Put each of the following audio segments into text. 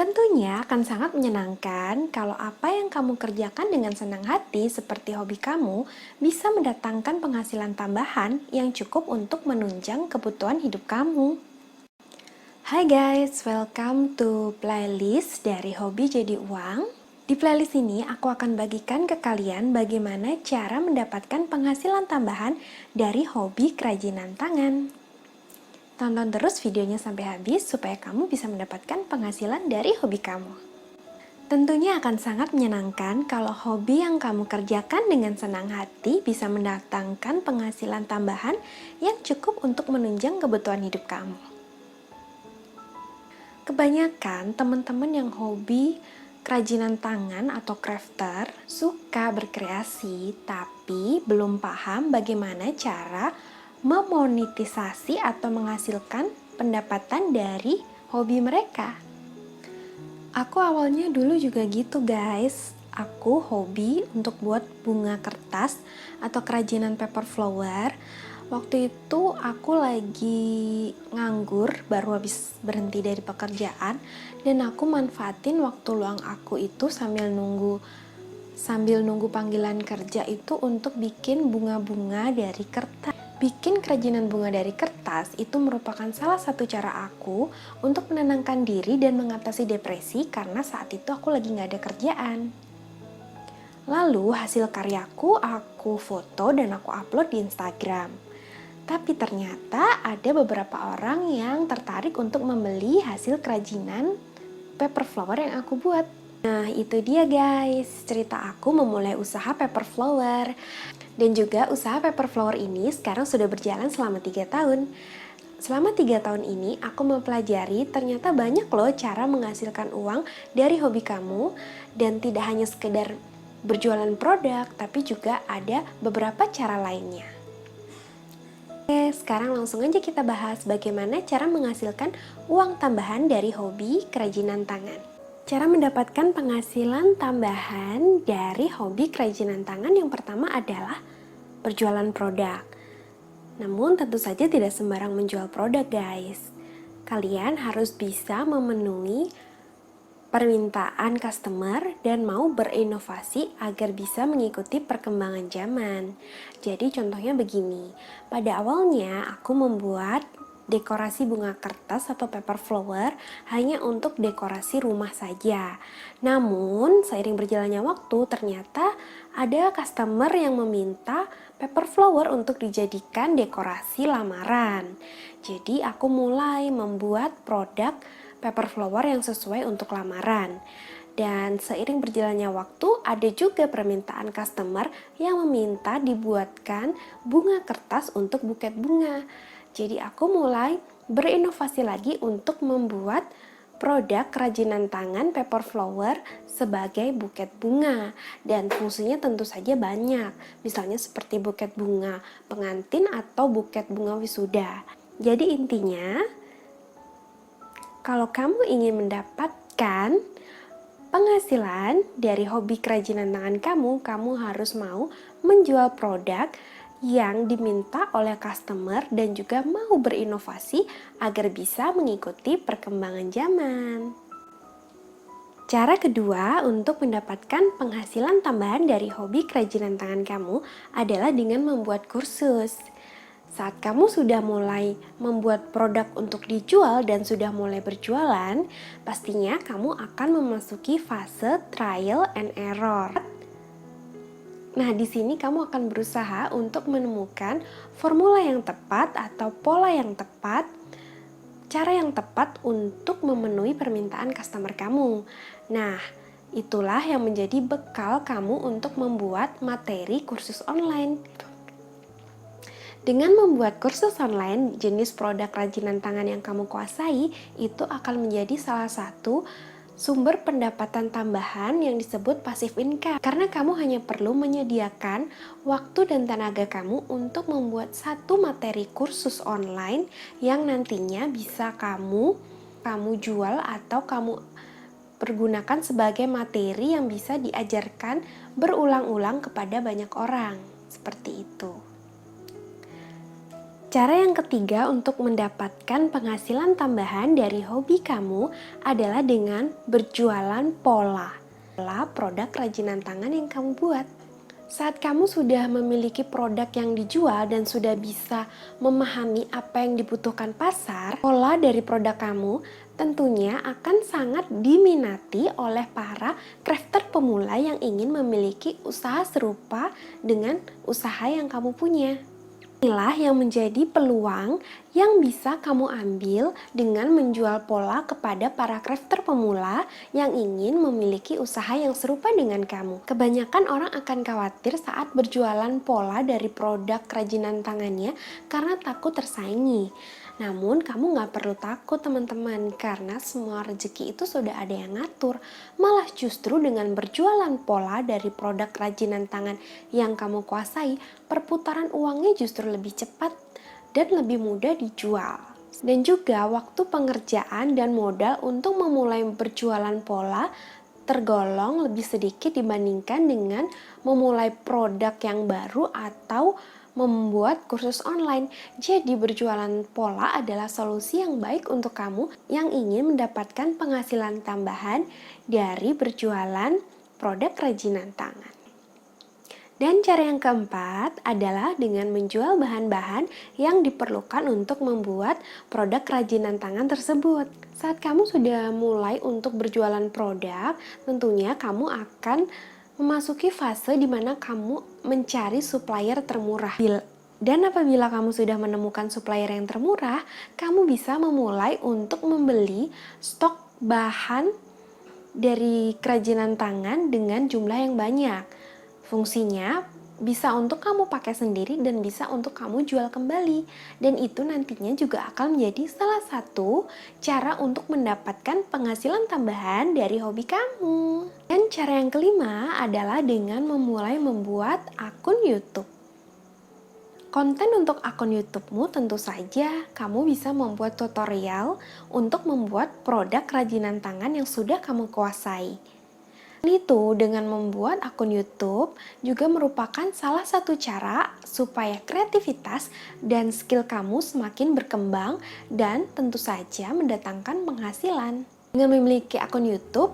Tentunya akan sangat menyenangkan kalau apa yang kamu kerjakan dengan senang hati seperti hobi kamu bisa mendatangkan penghasilan tambahan yang cukup untuk menunjang kebutuhan hidup kamu. Hai guys, welcome to playlist dari Hobi Jadi Uang. Di playlist ini aku akan bagikan ke kalian bagaimana cara mendapatkan penghasilan tambahan dari hobi kerajinan tangan. Tonton terus videonya sampai habis supaya kamu bisa mendapatkan penghasilan dari hobi kamu. Tentunya akan sangat menyenangkan kalau hobi yang kamu kerjakan dengan senang hati bisa mendatangkan penghasilan tambahan yang cukup untuk menunjang kebutuhan hidup kamu. Kebanyakan teman-teman yang hobi kerajinan tangan atau crafter suka berkreasi tapi belum paham bagaimana cara memonetisasi atau menghasilkan pendapatan dari hobi mereka. Aku awalnya dulu juga gitu guys. Aku hobi untuk buat bunga kertas atau kerajinan paper flower. Waktu itu aku lagi nganggur, baru habis berhenti dari pekerjaan, dan aku manfaatin waktu luang aku itu sambil nunggu panggilan kerja itu untuk bikin bunga-bunga dari kertas. Bikin kerajinan bunga dari kertas itu merupakan salah satu cara aku untuk menenangkan diri dan mengatasi depresi karena saat itu aku lagi nggak ada kerjaan. Lalu hasil karyaku aku foto dan aku upload di Instagram. Tapi ternyata ada beberapa orang yang tertarik untuk membeli hasil kerajinan paper flower yang aku buat. Nah itu dia guys, cerita aku memulai usaha paper flower. Dan juga usaha paper flower ini sekarang sudah berjalan selama 3 tahun. Selama 3 tahun ini aku mempelajari ternyata banyak loh cara menghasilkan uang dari hobi kamu. Dan tidak hanya sekedar berjualan produk, tapi juga ada beberapa cara lainnya. Oke, sekarang langsung aja kita bahas bagaimana cara menghasilkan uang tambahan dari hobi kerajinan tangan. Cara mendapatkan penghasilan tambahan dari hobi kerajinan tangan yang pertama adalah berjualan produk. Namun tentu saja tidak sembarang menjual produk guys. Kalian harus bisa memenuhi permintaan customer dan mau berinovasi agar bisa mengikuti perkembangan zaman. Jadi contohnya begini, pada awalnya aku membuat dekorasi bunga kertas atau paper flower hanya untuk dekorasi rumah saja. Namun seiring berjalannya waktu ternyata ada customer yang meminta paper flower untuk dijadikan dekorasi lamaran. Jadi aku mulai membuat produk paper flower yang sesuai untuk lamaran. Dan seiring berjalannya waktu ada juga permintaan customer yang meminta dibuatkan bunga kertas untuk buket bunga. Jadi aku mulai berinovasi lagi untuk membuat produk kerajinan tangan paper flower sebagai buket bunga. Dan fungsinya tentu saja banyak, misalnya seperti buket bunga pengantin atau buket bunga wisuda. Jadi intinya, kalau kamu ingin mendapatkan penghasilan dari hobi kerajinan tangan kamu harus mau menjual produk yang diminta oleh customer dan juga mau berinovasi agar bisa mengikuti perkembangan zaman. Cara kedua untuk mendapatkan penghasilan tambahan dari hobi kerajinan tangan kamu adalah dengan membuat kursus. Saat kamu sudah mulai membuat produk untuk dijual dan sudah mulai berjualan, pastinya kamu akan memasuki fase trial and error. Nah, di sini kamu akan berusaha untuk menemukan formula yang tepat atau pola yang tepat, cara yang tepat untuk memenuhi permintaan customer kamu. Nah, itulah yang menjadi bekal kamu untuk membuat materi kursus online. Dengan membuat kursus online, jenis produk kerajinan tangan yang kamu kuasai itu akan menjadi salah satu sumber pendapatan tambahan yang disebut passive income. Karena kamu hanya perlu menyediakan waktu dan tenaga kamu untuk membuat satu materi kursus online yang nantinya bisa kamu jual atau kamu pergunakan sebagai materi yang bisa diajarkan berulang-ulang kepada banyak orang. Seperti itu. Cara yang ketiga untuk mendapatkan penghasilan tambahan dari hobi kamu adalah dengan berjualan pola produk kerajinan tangan yang kamu buat. Saat kamu sudah memiliki produk yang dijual dan sudah bisa memahami apa yang dibutuhkan pasar, pola dari produk kamu tentunya akan sangat diminati oleh para crafter pemula yang ingin memiliki usaha serupa dengan usaha yang kamu punya. Inilah yang menjadi peluang yang bisa kamu ambil dengan menjual pola kepada para crafter pemula yang ingin memiliki usaha yang serupa dengan kamu. Kebanyakan orang akan khawatir saat berjualan pola dari produk kerajinan tangannya karena takut tersaingi. Namun kamu gak perlu takut teman-teman, karena semua rezeki itu sudah ada yang ngatur. Malah justru dengan berjualan pola dari produk kerajinan tangan yang kamu kuasai, perputaran uangnya justru lebih cepat dan lebih mudah dijual. Dan juga waktu pengerjaan dan modal untuk memulai berjualan pola tergolong lebih sedikit dibandingkan dengan memulai produk yang baru atau membuat kursus online. Jadi berjualan pola adalah solusi yang baik untuk kamu yang ingin mendapatkan penghasilan tambahan dari berjualan produk kerajinan tangan. Dan cara yang keempat adalah dengan menjual bahan-bahan yang diperlukan untuk membuat produk kerajinan tangan tersebut. Saat kamu sudah mulai untuk berjualan produk, tentunya kamu akan memasuki fase di mana kamu mencari supplier termurah. Dan apabila kamu sudah menemukan supplier yang termurah, kamu bisa memulai untuk membeli stok bahan dari kerajinan tangan dengan jumlah yang banyak. Fungsinya bisa untuk kamu pakai sendiri dan bisa untuk kamu jual kembali. Dan itu nantinya juga akan menjadi salah satu cara untuk mendapatkan penghasilan tambahan dari hobi kamu. Dan cara yang kelima adalah dengan memulai membuat akun YouTube. Konten untuk akun YouTube-mu tentu saja kamu bisa membuat tutorial untuk membuat produk kerajinan tangan yang sudah kamu kuasai. Itu dengan membuat akun YouTube juga merupakan salah satu cara supaya kreativitas dan skill kamu semakin berkembang dan tentu saja mendatangkan penghasilan. Dengan memiliki akun YouTube,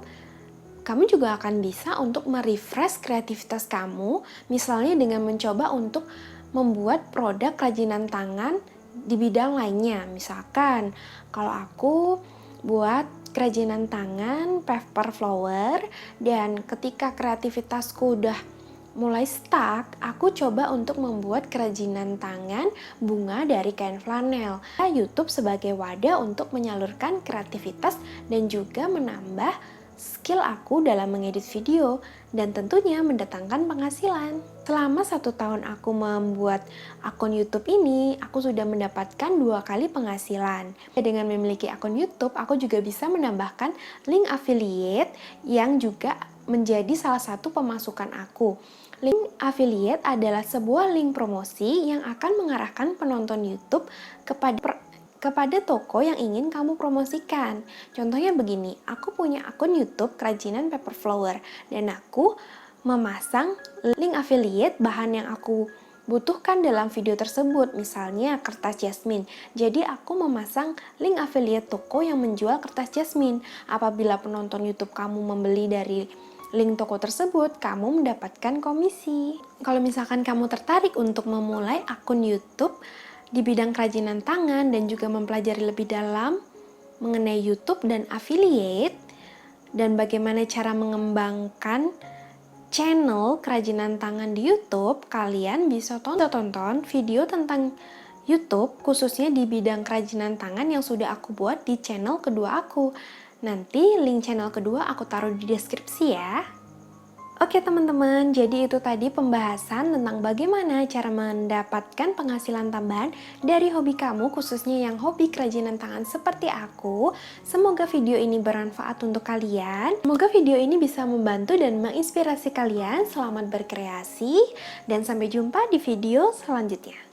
kamu juga akan bisa untuk merefresh kreativitas kamu, misalnya dengan mencoba untuk membuat produk kerajinan tangan di bidang lainnya. Misalkan kalau aku buat kerajinan tangan paper flower, dan ketika kreativitasku udah mulai stuck, aku coba untuk membuat kerajinan tangan bunga dari kain flanel. YouTube sebagai wadah untuk menyalurkan kreativitas dan juga menambah skill aku dalam mengedit video dan tentunya mendatangkan penghasilan. Selama 1 tahun aku membuat akun YouTube ini, aku sudah mendapatkan 2 kali penghasilan. Dengan memiliki akun YouTube, aku juga bisa menambahkan link affiliate yang juga menjadi salah satu pemasukan aku. Link affiliate adalah sebuah link promosi yang akan mengarahkan penonton YouTube kepada toko yang ingin kamu promosikan. Contohnya begini, aku punya akun YouTube kerajinan paper flower dan aku memasang link affiliate bahan yang aku butuhkan dalam video tersebut, misalnya kertas jasmine. Jadi aku memasang link affiliate toko yang menjual kertas jasmine. Apabila penonton YouTube kamu membeli dari link toko tersebut, kamu mendapatkan komisi. Kalau misalkan kamu tertarik untuk memulai akun YouTube di bidang kerajinan tangan dan juga mempelajari lebih dalam mengenai YouTube dan affiliate dan bagaimana cara mengembangkan channel kerajinan tangan di YouTube, kalian bisa tonton video tentang YouTube khususnya di bidang kerajinan tangan yang sudah aku buat di channel kedua aku. Nanti link channel kedua aku taruh di deskripsi ya. Oke teman-teman, jadi itu tadi pembahasan tentang bagaimana cara mendapatkan penghasilan tambahan dari hobi kamu, khususnya yang hobi kerajinan tangan seperti aku. Semoga video ini bermanfaat untuk kalian. Semoga video ini bisa membantu dan menginspirasi kalian. Selamat berkreasi dan sampai jumpa di video selanjutnya.